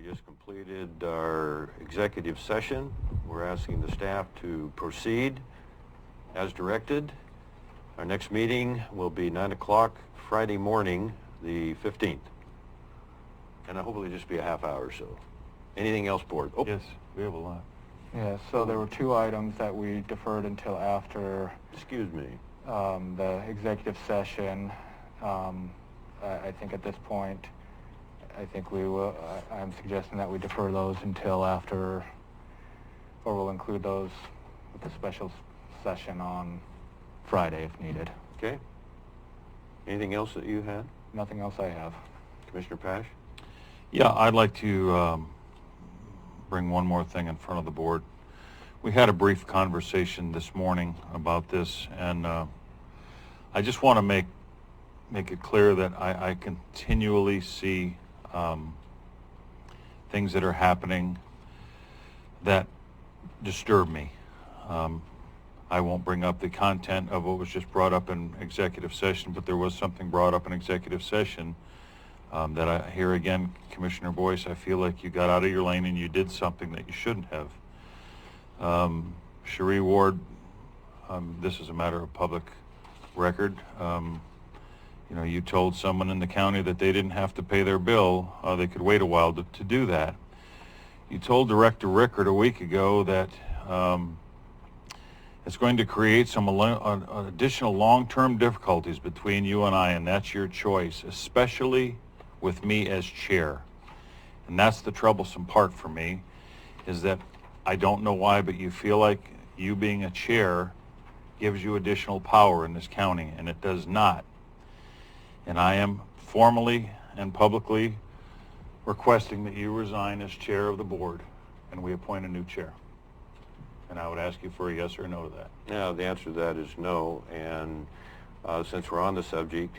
We just completed our executive session. We're asking the staff to proceed as directed. Our next meeting will be 9 o'clock Friday morning, the 15th. And it'll hopefully just be a half hour or so. Anything else, board? Oh. Yes, we have a lot. Yeah, so there were two items that we deferred until after. Excuse me. The executive session. I think at this point, I think we will, I'm suggesting that we defer those until after, or we'll include those with the special session on Friday if needed. Okay. Anything else that you had? Nothing else I have. Commissioner Pash? Yeah, I'd like to bring one more thing in front of the board. We had a brief conversation this morning about this, and I just want to make it clear that I continually see things that are happening that disturb me. I won't bring up the content of what was just brought up in executive session, but there was something brought up in executive session that I hear again, Commissioner Boyce, I feel like you got out of your lane and you did something that you shouldn't have. Cherie Ward, this is a matter of public record. You know, you told someone in the county that they didn't have to pay their bill. They could wait a while to do that. You told Director Rickard a week ago that it's going to create some additional long-term difficulties between you and I, and that's your choice, especially with me as chair. And that's the troublesome part for me, is that I don't know why, but you feel like you being a chair gives you additional power in this county, and it does not. And I am formally and publicly requesting that you resign as chair of the board and we appoint a new chair. And I would ask you for a yes or no to that. Yeah, the answer to that is no. And since we're on the subject,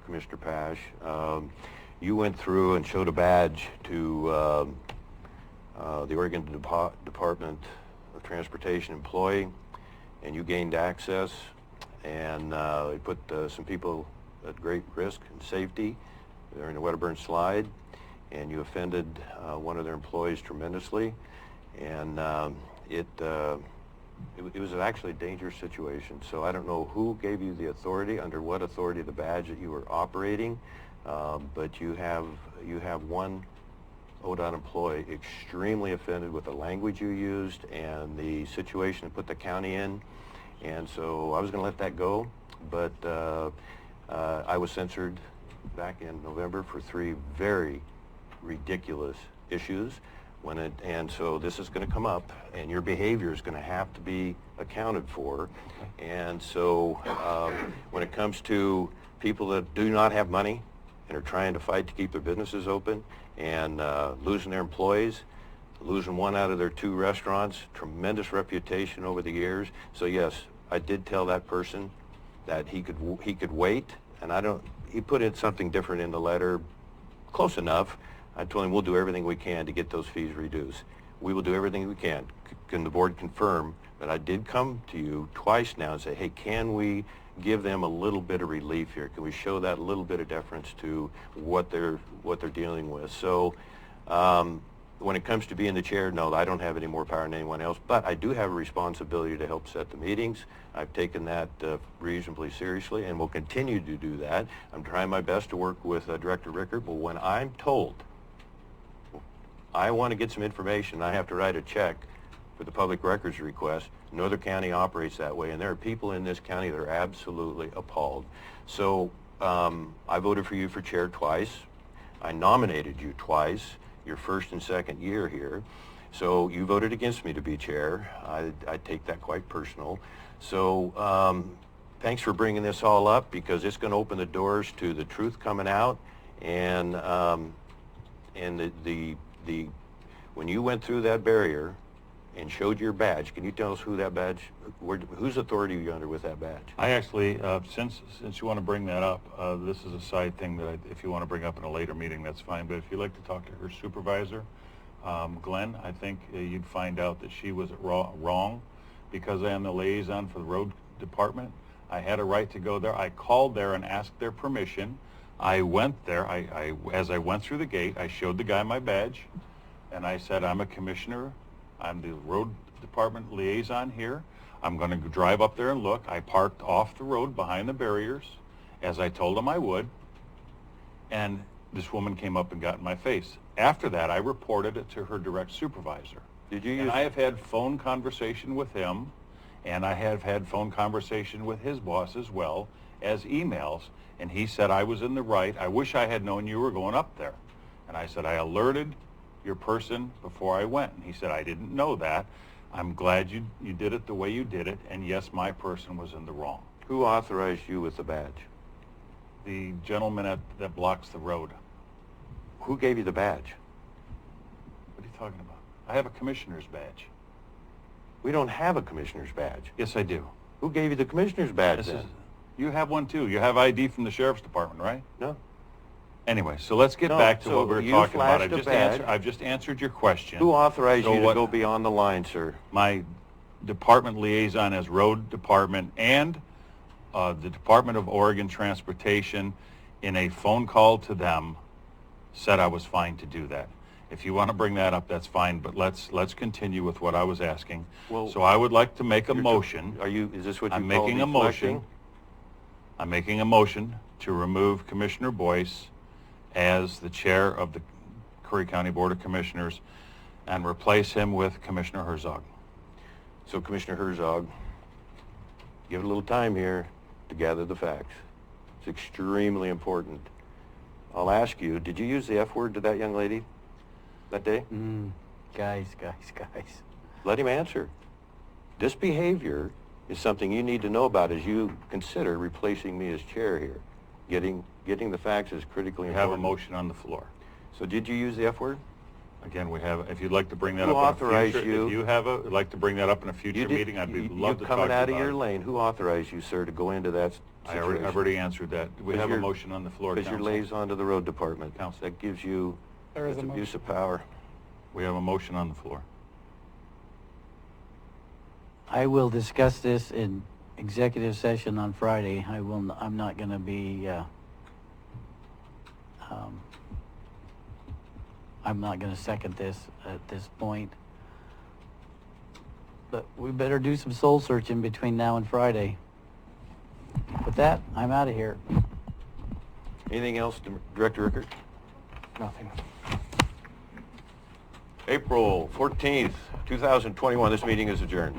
Commissioner Pash, you went through and showed a badge to the Oregon Department of Transportation employee, and you gained access, and it put some people at great risk and safety during the Wedderburn slide, and you offended one of their employees tremendously, and it was actually a dangerous situation. So I don't know who gave you the authority, under what authority, the badge that you were operating, but you have one ODOT employee extremely offended with the language you used and the situation it put the county in, and so I was going to let that go, but I was censored back in November for 3 very ridiculous issues. And so this is going to come up, and your behavior is going to have to be accounted for. And so when it comes to people that do not have money and are trying to fight to keep their businesses open and losing their employees, losing 1 out of their 2 restaurants, tremendous reputation over the years. So yes, I did tell that person that he could wait, and he put in something different in the letter, close enough. I told him we'll do everything we can to get those fees reduced. We will do everything we can. Can the board confirm that I did come to you twice now and say, hey, can we give them a little bit of relief here? Can we show that little bit of deference to what they're dealing with? So when it comes to being the chair, no, I don't have any more power than anyone else, but I do have a responsibility to help set the meetings. I've taken that reasonably seriously and will continue to do that. I'm trying my best to work with Director Rickard, but when I'm told I want to get some information, I have to write a check for the public records request. Northern County operates that way, and there are people in this county that are absolutely appalled. So I voted for you for chair twice. I nominated you twice, your first and second year here. So you voted against me to be chair. I take that quite personal. So thanks for bringing this all up, because it's going to open the doors to the truth coming out, and when you went through that barrier and showed your badge, can you tell us who that badge, whose authority are you under with that badge? I actually, since you want to bring that up, this is a side thing that if you want to bring up in a later meeting, that's fine. But if you'd like to talk to her supervisor, Glenn, I think you'd find out that she was wrong, because I am the liaison for the road department. I had a right to go there. I called there and asked their permission. I went there, as I went through the gate, I showed the guy my badge, and I said, I'm a commissioner, I'm the road department liaison here, I'm going to drive up there and look. I parked off the road behind the barriers, as I told him I would, and this woman came up and got in my face. After that, I reported it to her direct supervisor. Did you use... And I have had phone conversation with him, and I have had phone conversation with his boss as well as emails, and he said I was in the right. I wish I had known you were going up there. And I said, I alerted your person before I went. And he said, I didn't know that. I'm glad you did it the way you did it, and yes, my person was in the wrong. Who authorized you with the badge? The gentleman that blocks the road. Who gave you the badge? What are you talking about? I have a commissioner's badge. We don't have a commissioner's badge. Yes, I do. Who gave you the commissioner's badge then? You have one too. You have ID from the sheriff's department, right? No. Anyway, so let's get No, back to so what we were you talking about. flashed a badge. I've just answered your question. Who authorized So you to what- go beyond the line, sir? My department liaison as road department and the Department of Oregon Transportation, in a phone call to them, said I was fine to do that. If you want to bring that up, that's fine, but let's continue with what I was asking. Well, so I would like to make a motion. Is this what you I'm call making a deflecting? motion. I'm making a motion to remove Commissioner Boyce as the chair of the Curry County Board of Commissioners and replace him with Commissioner Herzog. So Commissioner Herzog, give it a little time here to gather the facts. It's extremely important. I'll ask you, did you use the F word to that young lady that day? Guys. Let him answer. This behavior is something you need to know about as you consider replacing me as chair here. Getting the facts is critically We have important. a motion on the floor. So did you use the F word? Again, we have, if you'd like to bring that Who up in a authorized future, you? if you have would like to bring that up in a future meeting, I'd be love to talk to you coming out of about your it. lane. Who authorized you, sir, to go into that situation? I've already answered that. We have a you're- motion on the floor, Because you're Counsel. liaison to the road department. Counsel. That gives you There is that's a abuse motion. of power. We have a motion on the floor. I will discuss this in executive session on Friday. I'm not going to be, I'm not going to second this at this point. But we better do some soul searching between now and Friday. With that, I'm out of here. Anything else, Director Rickert? Nothing. April 14th, 2021. This meeting is adjourned.